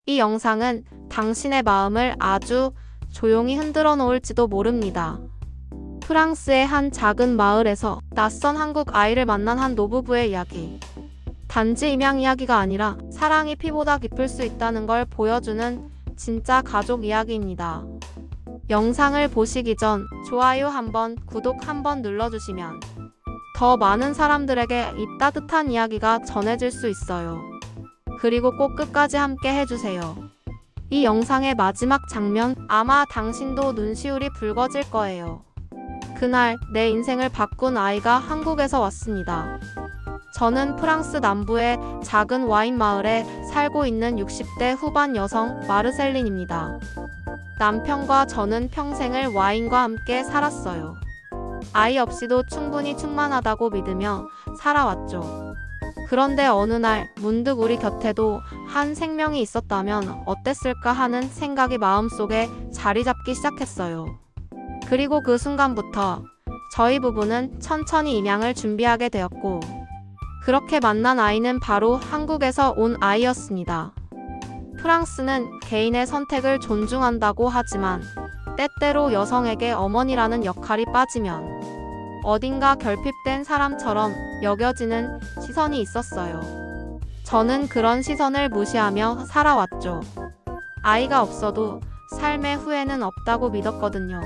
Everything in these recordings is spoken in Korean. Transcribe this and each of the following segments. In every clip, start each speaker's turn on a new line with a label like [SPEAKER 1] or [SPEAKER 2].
[SPEAKER 1] 이 영상은 당신의 마음을 아주 조용히 흔들어 놓을지도 모릅니다. 프랑스의 한 작은 마을에서 낯선 한국 아이를 만난 한 노부부의 이야기. 단지 입양 이야기가 아니라 사랑이 피보다 깊을 수 있다는 걸 보여주는 진짜 가족 이야기입니다. 영상을 보시기 전 좋아요 한번, 구독 한번 눌러주시면 더 많은 사람들에게 이 따뜻한 이야기가 전해질 수 있어요. 그리고 꼭 끝까지 함께 해주세요. 이 영상의 마지막 장면, 아마 당신도 눈시울이 붉어질 거예요. 그날 내 인생을 바꾼 아이가 한국에서 왔습니다. 저는 프랑스 남부의 작은 와인 마을에 살고 있는 60대 후반 여성 마르셀린입니다. 남편과 저는 평생을 와인과 함께 살았어요. 아이 없이도 충분히 충만하다고 믿으며 살아왔죠. 그런데 어느 날 문득 우리 곁에도 한 생명이 있었다면 어땠을까 하는 생각이 마음속에 자리 잡기 시작했어요. 그리고 그 순간부터 저희 부부는 천천히 입양을 준비하게 되었고, 그렇게 만난 아이는 바로 한국에서 온 아이였습니다. 프랑스는 개인의 선택을 존중한다고 하지만 때때로 여성에게 어머니라는 역할이 빠지면 어딘가 결핍된 사람처럼 여겨지는 시선이 있었어요. 저는 그런 시선을 무시하며 살아왔죠. 아이가 없어도 삶의 후회는 없다고 믿었거든요.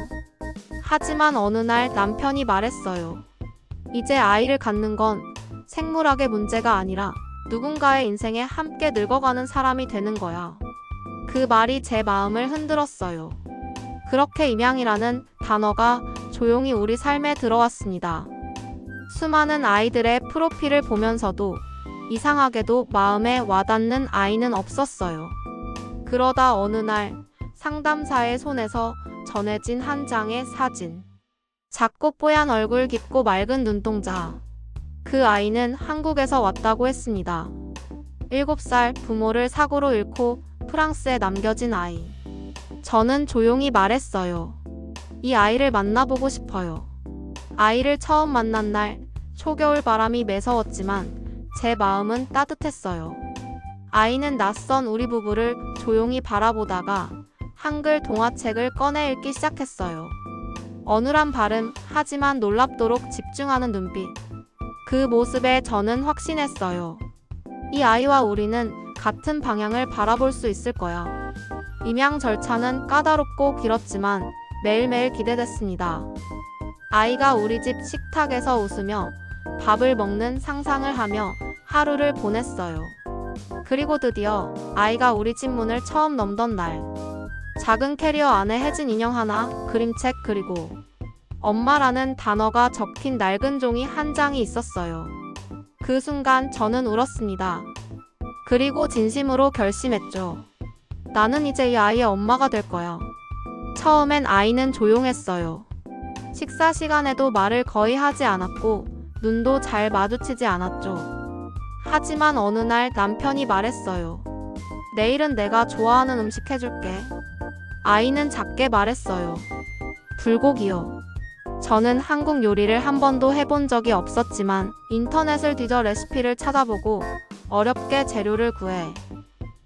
[SPEAKER 1] 하지만 어느 날 남편이 말했어요. 이제 아이를 갖는 건 생물학의 문제가 아니라 누군가의 인생에 함께 늙어가는 사람이 되는 거야. 그 말이 제 마음을 흔들었어요. 그렇게 입양이라는 단어가 조용히 우리 삶에 들어왔습니다. 수많은 아이들의 프로필을 보면서도 이상하게도 마음에 와닿는 아이는 없었어요. 그러다 어느 날 상담사의 손에서 전해진 한 장의 사진. 작고 뽀얀 얼굴, 깊고 맑은 눈동자. 그 아이는 한국에서 왔다고 했습니다. 7살 부모를 사고로 잃고 프랑스에 남겨진 아이. 저는 조용히 말했어요. 이 아이를 만나보고 싶어요. 아이를 처음 만난 날 초겨울 바람이 매서웠지만 제 마음은 따뜻했어요. 아이는 낯선 우리 부부를 조용히 바라보다가 한글 동화책을 꺼내 읽기 시작했어요. 어눌한 발음, 하지만 놀랍도록 집중하는 눈빛. 그 모습에 저는 확신했어요. 이 아이와 우리는 같은 방향을 바라볼 수 있을 거야. 입양 절차는 까다롭고 길었지만 매일매일 기대됐습니다. 아이가 우리 집 식탁에서 웃으며 밥을 먹는 상상을 하며 하루를 보냈어요. 그리고 드디어 아이가 우리 집 문을 처음 넘던 날, 작은 캐리어 안에 해진 인형 하나, 그림책, 그리고 엄마라는 단어가 적힌 낡은 종이 한 장이 있었어요. 그 순간 저는 울었습니다. 그리고 진심으로 결심했죠. 나는 이제 이 아이의 엄마가 될 거야. 처음엔 아이는 조용했어요. 식사 시간에도 말을 거의 하지 않았고 눈도 잘 마주치지 않았죠. 하지만 어느 날 남편이 말했어요. 내일은 내가 좋아하는 음식 해줄게. 아이는 작게 말했어요. 불고기요. 저는 한국 요리를 한 번도 해본 적이 없었지만 인터넷을 뒤져 레시피를 찾아보고 어렵게 재료를 구해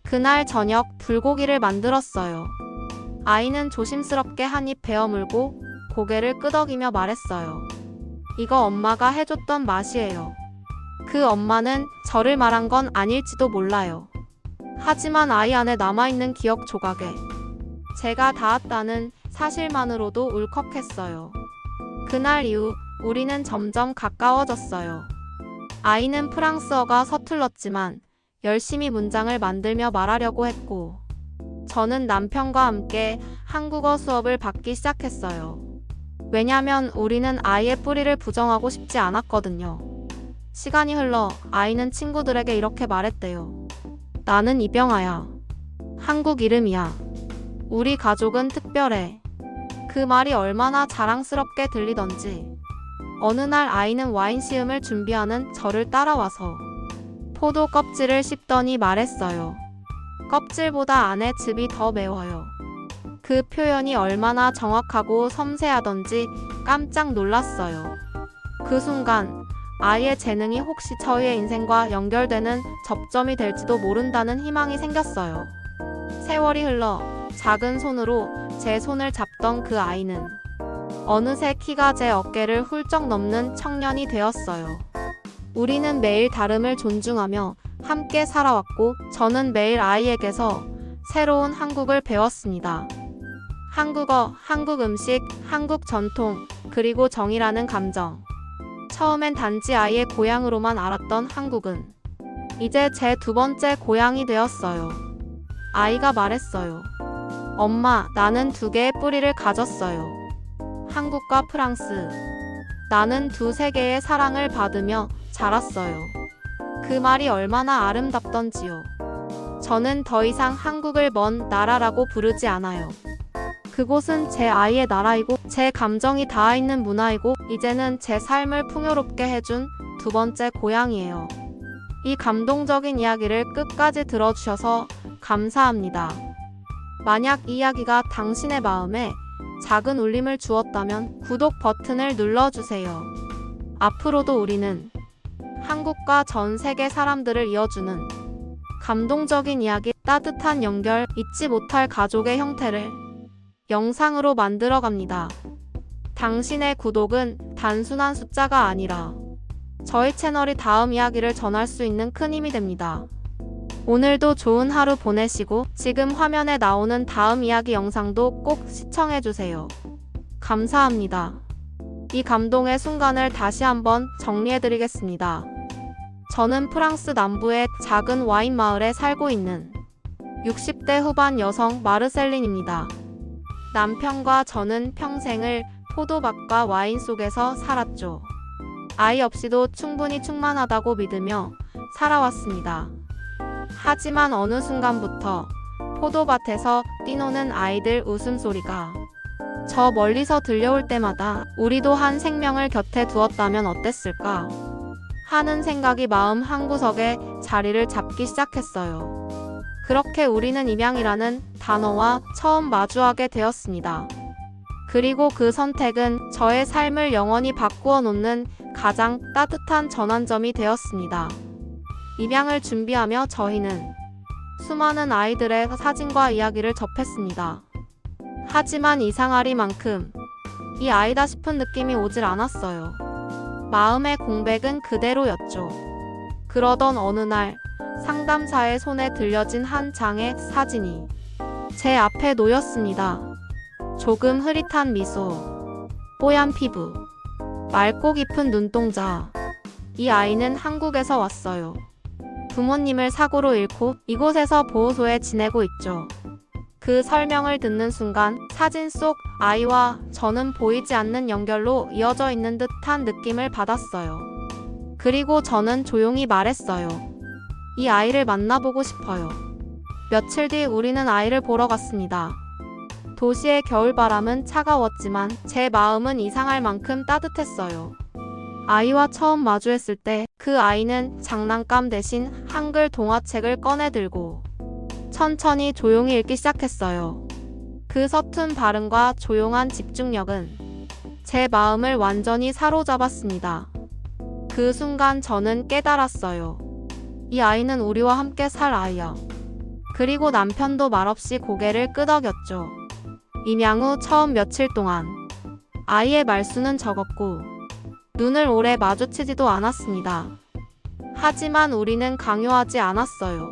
[SPEAKER 1] 그날 저녁 불고기를 만들었어요. 아이는 조심스럽게 한 입 베어 물고 고개를 끄덕이며 말했어요. 이거 엄마가 해줬던 맛이에요. 그 엄마는 저를 말한 건 아닐지도 몰라요. 하지만 아이 안에 남아있는 기억 조각에 제가 닿았다는 사실만으로도 울컥했어요. 그날 이후 우리는 점점 가까워졌어요. 아이는 프랑스어가 서툴렀지만 열심히 문장을 만들며 말하려고 했고, 저는 남편과 함께 한국어 수업을 받기 시작했어요. 왜냐면 우리는 아이의 뿌리를 부정하고 싶지 않았거든요. 시간이 흘러 아이는 친구들에게 이렇게 말했대요. 나는 이병아야. 한국 이름이야. 우리 가족은 특별해. 그 말이 얼마나 자랑스럽게 들리던지. 어느 날 아이는 와인 시음을 준비하는 저를 따라와서 포도 껍질을 씹더니 말했어요. 껍질보다 안에 즙이 더 매워요. 그 표현이 얼마나 정확하고 섬세하던지 깜짝 놀랐어요. 그 순간 아이의 재능이 혹시 저희의 인생과 연결되는 접점이 될지도 모른다는 희망이 생겼어요. 세월이 흘러 작은 손으로 제 손을 잡던 그 아이는 어느새 키가 제 어깨를 훌쩍 넘는 청년이 되었어요. 우리는 매일 다름을 존중하며 함께 살아왔고 저는 매일 아이에게서 새로운 한국을 배웠습니다. 한국어, 한국 음식, 한국 전통, 그리고 정이라는 감정. 처음엔 단지 아이의 고향으로만 알았던 한국은 이제 제 두 번째 고향이 되었어요. 아이가 말했어요. 엄마, 나는 두 개의 뿌리를 가졌어요. 한국과 프랑스. 나는 두 세계의 사랑을 받으며 자랐어요. 그 말이 얼마나 아름답던지요. 저는 더 이상 한국을 먼 나라라고 부르지 않아요. 그곳은 제 아이의 나라이고 제 감정이 닿아있는 문화이고 이제는 제 삶을 풍요롭게 해준 두 번째 고향이에요. 이 감동적인 이야기를 끝까지 들어주셔서 감사합니다. 만약 이 이야기가 당신의 마음에 작은 울림을 주었다면 구독 버튼을 눌러주세요. 앞으로도 우리는 한국과 전 세계 사람들을 이어주는 감동적인 이야기, 따뜻한 연결, 잊지 못할 가족의 형태를 영상으로 만들어 갑니다. 당신의 구독은 단순한 숫자가 아니라 저희 채널이 다음 이야기를 전할 수 있는 큰 힘이 됩니다. 오늘도 좋은 하루 보내시고 지금 화면에 나오는 다음 이야기 영상도 꼭 시청해주세요. 감사합니다. 이 감동의 순간을 다시 한번 정리해드리겠습니다. 저는 프랑스 남부의 작은 와인 마을에 살고 있는 60대 후반 여성 마르셀린입니다. 남편과 저는 평생을 포도밭과 와인 속에서 살았죠. 아이 없이도 충분히 충만하다고 믿으며 살아왔습니다. 하지만 어느 순간부터 포도밭에서 뛰노는 아이들 웃음소리가 저 멀리서 들려올 때마다 우리도 한 생명을 곁에 두었다면 어땠을까 하는 생각이 마음 한구석에 자리를 잡기 시작했어요. 그렇게 우리는 입양이라는 단어와 처음 마주하게 되었습니다. 그리고 그 선택은 저의 삶을 영원히 바꾸어 놓는 가장 따뜻한 전환점이 되었습니다. 입양을 준비하며 저희는 수많은 아이들의 사진과 이야기를 접했습니다. 하지만 이상하리만큼 이 아이다 싶은 느낌이 오질 않았어요. 마음의 공백은 그대로였죠. 그러던 어느 날 상담사의 손에 들려진 한 장의 사진이 제 앞에 놓였습니다. 조금 흐릿한 미소, 뽀얀 피부, 맑고 깊은 눈동자. 이 아이는 한국에서 왔어요. 부모님을 사고로 잃고 이곳에서 보호소에 지내고 있죠. 그 설명을 듣는 순간 사진 속 아이와 저는 보이지 않는 연결로 이어져 있는 듯한 느낌을 받았어요. 그리고 저는 조용히 말했어요. 이 아이를 만나보고 싶어요. 며칠 뒤 우리는 아이를 보러 갔습니다. 도시의 겨울바람은 차가웠지만 제 마음은 이상할 만큼 따뜻했어요. 아이와 처음 마주했을 때 그 아이는 장난감 대신 한글 동화책을 꺼내 들고 천천히 조용히 읽기 시작했어요. 그 서툰 발음과 조용한 집중력은 제 마음을 완전히 사로잡았습니다. 그 순간 저는 깨달았어요. 이 아이는 우리와 함께 살 아이야. 그리고 남편도 말없이 고개를 끄덕였죠. 입양 후 처음 며칠 동안 아이의 말수는 적었고 눈을 오래 마주치지도 않았습니다. 하지만 우리는 강요하지 않았어요.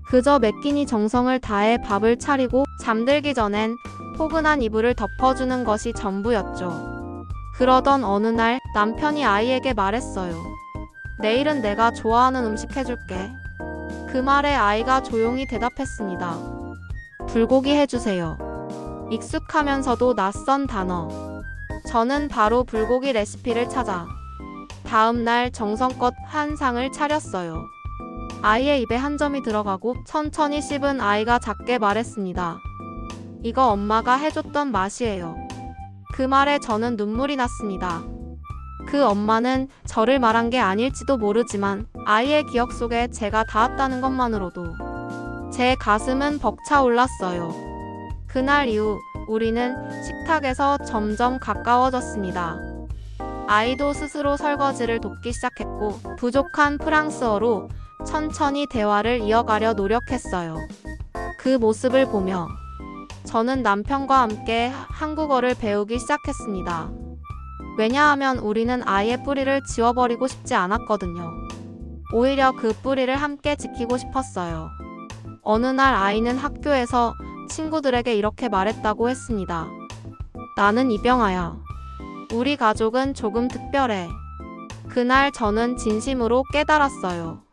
[SPEAKER 1] 그저 매끼니 정성을 다해 밥을 차리고 잠들기 전엔 포근한 이불을 덮어주는 것이 전부였죠. 그러던 어느 날 남편이 아이에게 말했어요. 내일은 내가 좋아하는 음식 해줄게. 그 말에 아이가 조용히 대답했습니다. 불고기 해주세요. 익숙하면서도 낯선 단어. 저는 바로 불고기 레시피를 찾아 다음 날 정성껏 한 상을 차렸어요. 아이의 입에 한 점이 들어가고 천천히 씹은 아이가 작게 말했습니다. 이거 엄마가 해줬던 맛이에요. 그 말에 저는 눈물이 났습니다. 그 엄마는 저를 말한 게 아닐지도 모르지만 아이의 기억 속에 제가 닿았다는 것만으로도 제 가슴은 벅차올랐어요. 그날 이후 우리는 식탁에서 점점 가까워졌습니다. 아이도 스스로 설거지를 돕기 시작했고 부족한 프랑스어로 천천히 대화를 이어가려 노력했어요. 그 모습을 보며 저는 남편과 함께 한국어를 배우기 시작했습니다. 왜냐하면 우리는 아이의 뿌리를 지워버리고 싶지 않았거든요. 오히려 그 뿌리를 함께 지키고 싶었어요. 어느 날 아이는 학교에서 친구들에게 이렇게 말했다고 했습니다. 나는 이병아야. 우리 가족은 조금 특별해. 그날 저는 진심으로 깨달았어요.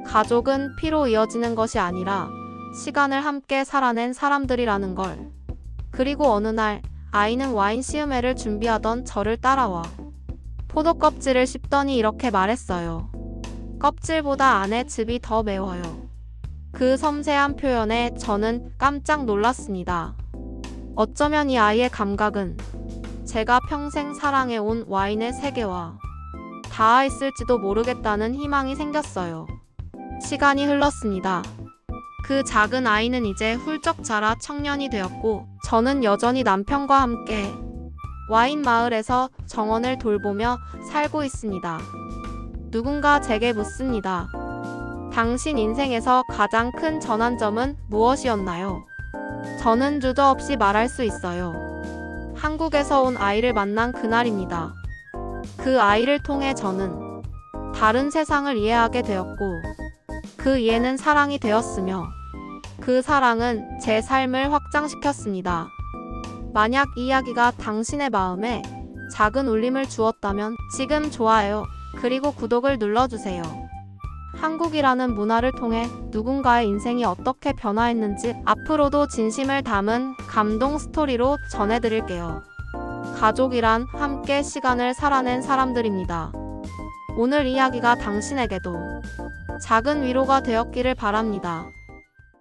[SPEAKER 1] 가족은 피로 이어지는 것이 아니라 시간을 함께 살아낸 사람들이라는 걸. 그리고 어느 날 아이는 와인 시음회를 준비하던 저를 따라와 포도 껍질을 씹더니 이렇게 말했어요. 껍질보다 안에 즙이 더 매워요. 그 섬세한 표현에 저는 깜짝 놀랐습니다. 어쩌면 이 아이의 감각은 제가 평생 사랑해온 와인의 세계와 닿아있을지도 모르겠다는 희망이 생겼어요. 시간이 흘렀습니다. 그 작은 아이는 이제 훌쩍 자라 청년이 되었고 저는 여전히 남편과 함께 와인 마을에서 정원을 돌보며 살고 있습니다. 누군가 제게 묻습니다. 당신 인생에서 가장 큰 전환점은 무엇이었나요? 저는 주저없이 말할 수 있어요. 한국에서 온 아이를 만난 그날입니다. 그 아이를 통해 저는 다른 세상을 이해하게 되었고 그 이해는 사랑이 되었으며 그 사랑은 제 삶을 확장시켰습니다. 만약 이 이야기가 당신의 마음에 작은 울림을 주었다면 지금 좋아요, 그리고 구독을 눌러주세요. 한국이라는 문화를 통해 누군가의 인생이 어떻게 변화했는지 앞으로도 진심을 담은 감동 스토리로 전해드릴게요. 가족이란 함께 시간을 살아낸 사람들입니다. 오늘 이야기가 당신에게도 작은 위로가 되었기를 바랍니다.